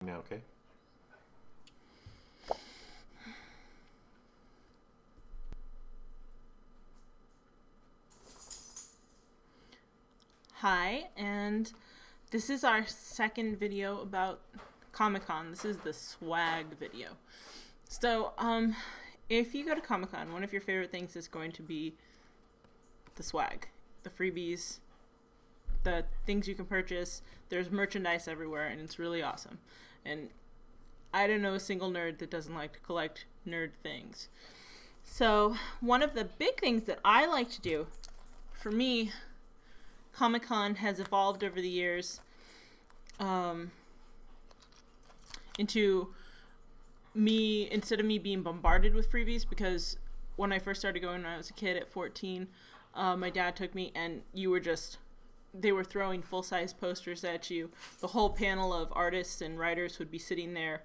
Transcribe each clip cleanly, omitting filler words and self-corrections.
Now, okay. Hi, and this is our second video about Comic-Con. This is the swag video. So, if you go to Comic-Con, one of your favorite things is going to be the swag, the freebies, the things you can purchase. There's merchandise everywhere, and it's really awesome. And I don't know a single nerd that doesn't like to collect nerd things. So, one of the big things that I like to do, for me, Comic-Con has evolved over the years into me, instead of me being bombarded with freebies, because when I first started going when I was a kid at 14, my dad took me and they were throwing full-size posters at you. The whole panel of artists and writers would be sitting there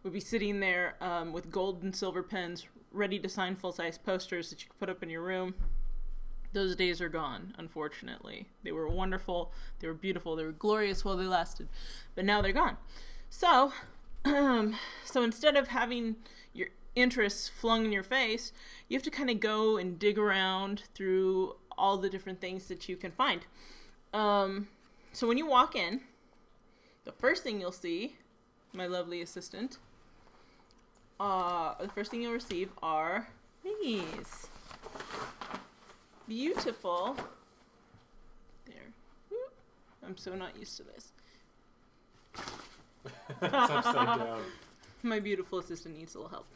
with gold and silver pens ready to sign full-size posters that you could put up in your room. Those days are gone, unfortunately. They were wonderful, they were beautiful, they were glorious while they lasted, but now they're gone. So, so instead of having your interests flung in your face, you have to kind of go and dig around through all the different things that you can find. So when you walk in, the first thing you'll see, my lovely assistant, the first thing you'll receive are these. Beautiful. There. Whoop. I'm so not used to this. It's upside down. My beautiful assistant needs a little help.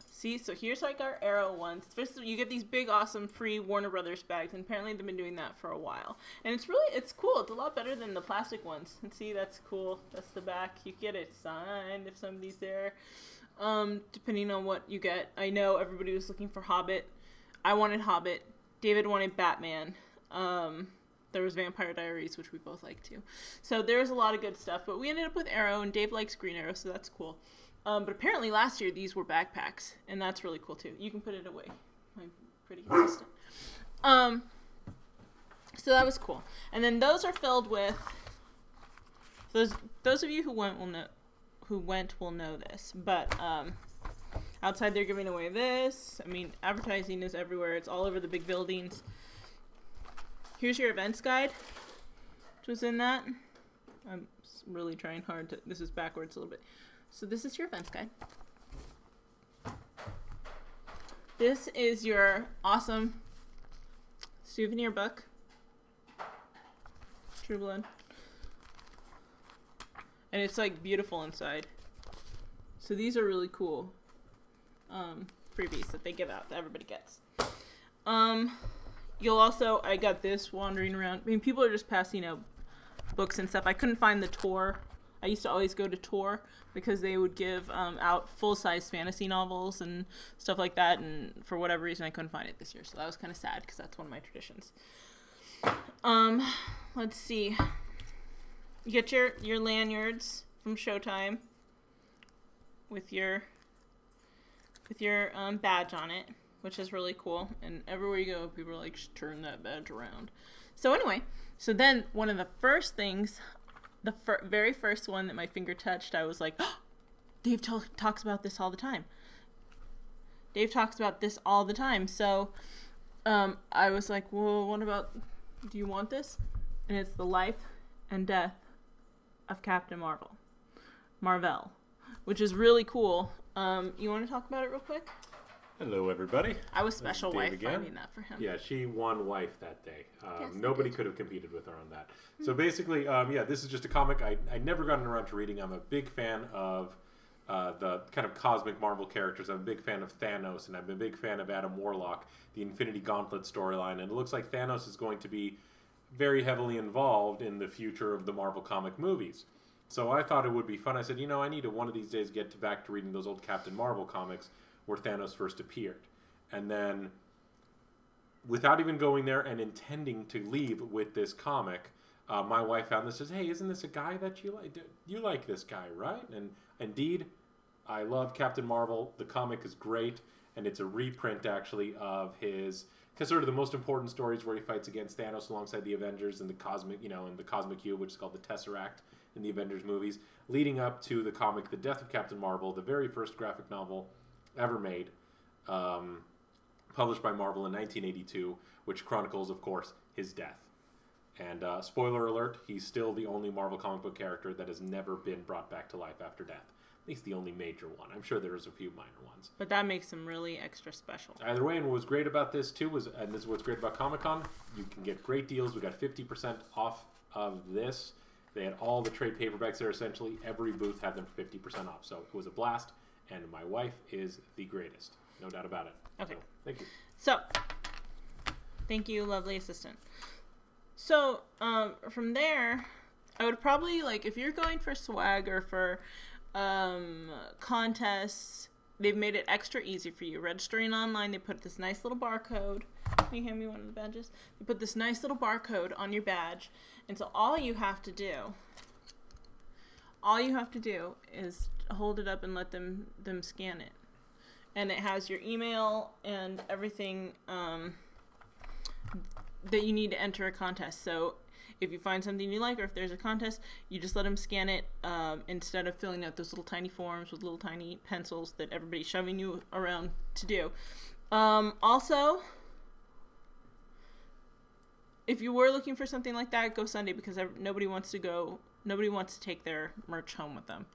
See, so here's like our Arrow ones. First, you get these big, awesome, free Warner Brothers bags, and apparently they've been doing that for a while. And it's cool. It's a lot better than the plastic ones. And see, that's cool. That's the back. You get it signed if somebody's there. Depending on what you get. I know everybody was looking for Hobbit. I wanted Hobbit. David wanted Batman. There was Vampire Diaries, which we both like too. So there's a lot of good stuff. But we ended up with Arrow, and Dave likes Green Arrow, so that's cool. But apparently last year these were backpacks, and that's really cool too. You can put it away, my pretty assistant. So that was cool. And then those are filled with those of you who went will know this. But outside they're giving away this. I mean, advertising is everywhere. It's all over the big buildings. Here's your events guide, which was in that. I'm really trying hard to, this is backwards a little bit. So this is your events guide. This is your awesome souvenir book. True Blood. And it's like beautiful inside. So these are really cool. Freebies that they give out that everybody gets. You'll also, I got this wandering around. I mean, people are just passing out books and stuff. I couldn't find the Tor. I used to always go to Tor because they would give out full-size fantasy novels and stuff like that, and for whatever reason I couldn't find it this year, so that was kind of sad because that's one of my traditions. Let's see. You get your lanyards from Showtime with your badge on it, which is really cool. And everywhere you go, people are like, turn that badge around. So anyway, so then one of the first things, the very first one that my finger touched, I was like, oh, Dave talks about this all the time. Dave talks about this all the time. So I was like, well, what about, do you want this? And it's the life and death of Captain Marvel, which is really cool. You want to talk about it real quick? Hello, everybody. I was special wife finding that for him. Yeah, she won wife that day. Yes, nobody could have competed with her on that. So basically, yeah, this is just a comic I'd never gotten around to reading. I'm a big fan of the kind of cosmic Marvel characters. I'm a big fan of Thanos, and I'm a big fan of Adam Warlock, the Infinity Gauntlet storyline. And it looks like Thanos is going to be very heavily involved in the future of the Marvel comic movies. So I thought it would be fun. I said, you know, I need to one of these days get back to reading those old Captain Marvel comics where Thanos first appeared. And then, without even going there and intending to leave with this comic, my wife found this and says, hey, isn't this a guy that you like? You like this guy, right? And indeed, I love Captain Marvel. The comic is great, and it's a reprint, actually, of his, because sort of the most important stories where he fights against Thanos alongside the Avengers and the Cosmic, and the Cosmic Cube, which is called the Tesseract. in the Avengers movies, leading up to the comic The Death of Captain Marvel, the very first graphic novel ever made, published by Marvel in 1982, which chronicles, of course, his death. And spoiler alert, he's still the only Marvel comic book character that has never been brought back to life after death. At least the only major one. I'm sure there's a few minor ones. But that makes him really extra special. Either way, and what was great about this too was, and this is what's great about Comic-Con, you can get great deals. We got 50% off of this. They had all the trade paperbacks there. Essentially, every booth had them for 50% off. So it was a blast, and my wife is the greatest. No doubt about it. Okay. So, thank you. So, thank you, lovely assistant. So, from there, I would probably, like, if you're going for swag or for contests, they've made it extra easy for you. Registering online, they put this nice little barcode. Can you hand me one of the badges? They put this nice little barcode on your badge, and so all you have to do is hold it up and let them scan it. And it has your email and everything that you need to enter a contest. So if you find something you like, or if there's a contest, you just let them scan it instead of filling out those little tiny forms with little tiny pencils that everybody's shoving you around to do. Also, if you were looking for something like that, go Sunday, because nobody wants to take their merch home with them,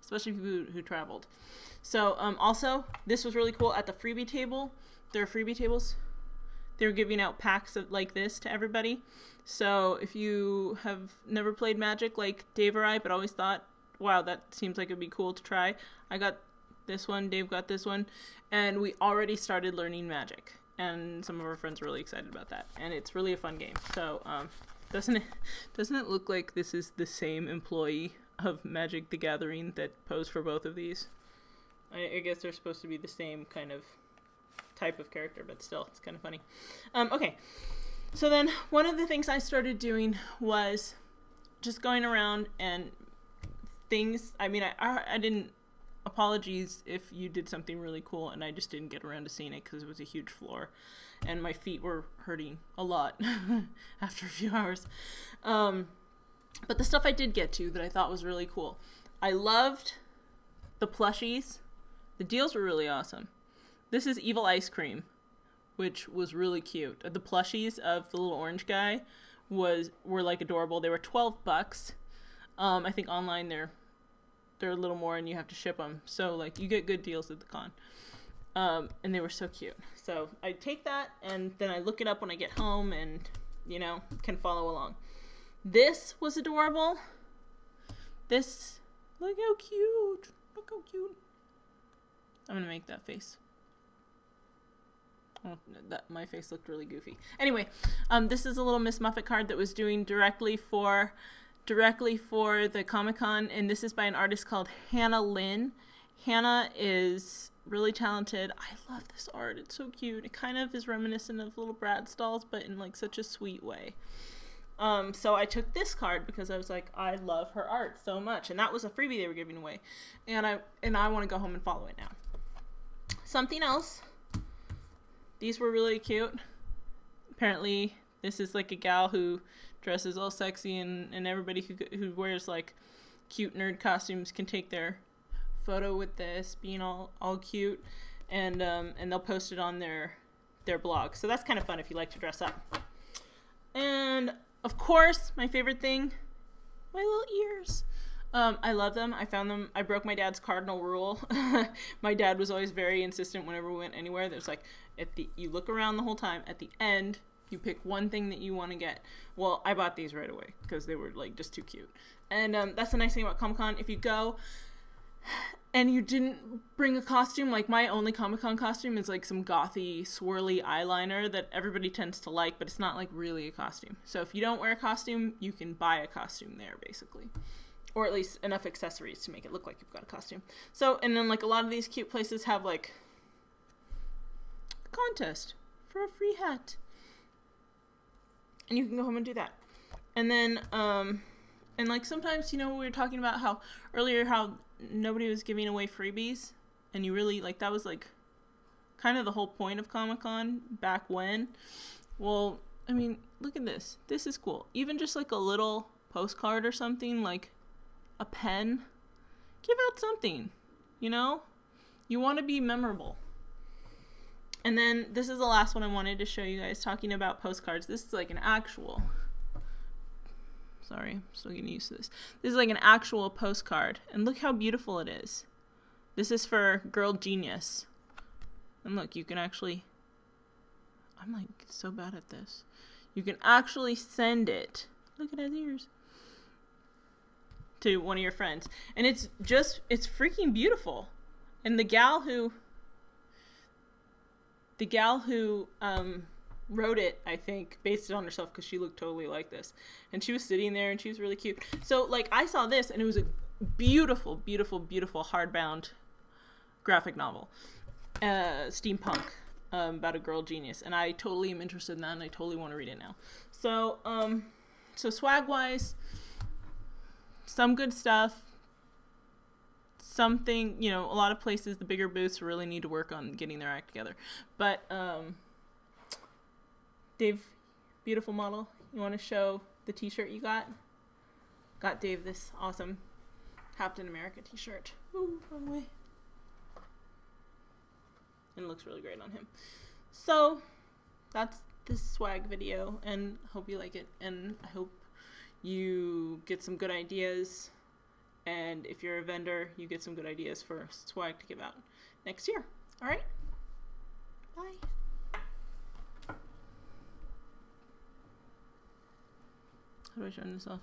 especially people who traveled. So also, this was really cool. At the freebie table, there are freebie tables. They're giving out packs of like this to everybody. So if you have never played Magic like Dave or I, but always thought, wow, that seems like it'd be cool to try, I got this one, Dave got this one, and we already started learning Magic. And some of our friends are really excited about that. And it's really a fun game. So doesn't it look like this is the same employee of Magic the Gathering that posed for both of these? I guess they're supposed to be the same kind of type of character, but still, it's kind of funny. Okay, so then one of the things I started doing was just going around and things. I mean, I didn't. Apologies if you did something really cool and I just didn't get around to seeing it because it was a huge floor, and my feet were hurting a lot after a few hours. But the stuff I did get to that I thought was really cool. I loved the plushies. The deals were really awesome. This is Evil Ice Cream, which was really cute. The plushies of the little orange guy were like adorable. They were $12. I think online they're a little more, and you have to ship them. So like you get good deals at the con. And they were so cute. So I take that and then I look it up when I get home, and can follow along. This was adorable. This, look how cute. Look how cute. I'm gonna make that face. Oh, my face looked really goofy. Anyway, this is a little Miss Muffet card that was doing directly for the Comic-Con, and this is by an artist called Hannah Lynn. Hannah is really talented. I love this art. It's so cute. It kind of is reminiscent of Little Bratz dolls, but in like such a sweet way. So I took this card because I was like, I love her art so much, and that was a freebie they were giving away, and I want to go home and follow it now. Something else. These were really cute. Apparently, this is like a gal who dresses all sexy, and everybody who wears like cute nerd costumes can take their photo with this, being all cute, and they'll post it on their blog. So that's kind of fun if you like to dress up. And of course, my favorite thing, my little ears. I love them. I found them. I broke my dad's cardinal rule. My dad was always very insistent whenever we went anywhere. There's like, you look around the whole time. At the end, you pick one thing that you want to get. Well, I bought these right away because they were like just too cute. And that's the nice thing about Comic-Con. If you go and you didn't bring a costume, like my only Comic-Con costume is like some gothy, swirly eyeliner that everybody tends to like, but it's not like really a costume. So if you don't wear a costume, you can buy a costume there, basically. Or at least enough accessories to make it look like you've got a costume. So, and then like a lot of these cute places have like a contest for a free hat. And you can go home and do that. And then, and like sometimes, we were talking about how nobody was giving away freebies. And you really, like, that was like kind of the whole point of Comic-Con back when. Well, I mean, look at this. This is cool. Even just like a little postcard or something, like, a pen. Give out something, you know? You want to be memorable. And then this is the last one I wanted to show you guys, talking about postcards. This is like an actual... Sorry, I'm still getting used to this. This is like an actual postcard. And look how beautiful it is. This is for Girl Genius. And look, you can actually... I'm like so bad at this. You can actually send it. Look at his ears. To one of your friends. And it's freaking beautiful. And the gal who wrote it, I think, based it on herself because she looked totally like this. And she was sitting there and she was really cute. So, like, I saw this and it was a beautiful, beautiful, beautiful hardbound graphic novel. Steampunk. About a girl genius. And I totally am interested in that and I totally want to read it now. So, so swag-wise, some good stuff. Something, you know, a lot of places, the bigger booths really need to work on getting their act together. But, Dave, beautiful model. You want to show the t-shirt you got? Got Dave this awesome Captain America t-shirt. Ooh, wrong way. And it looks really great on him. So, that's this swag video, and hope you like it. And I hope you get some good ideas. And if you're a vendor, you get some good ideas for swag to give out next year. All right? Bye. How do I turn this off?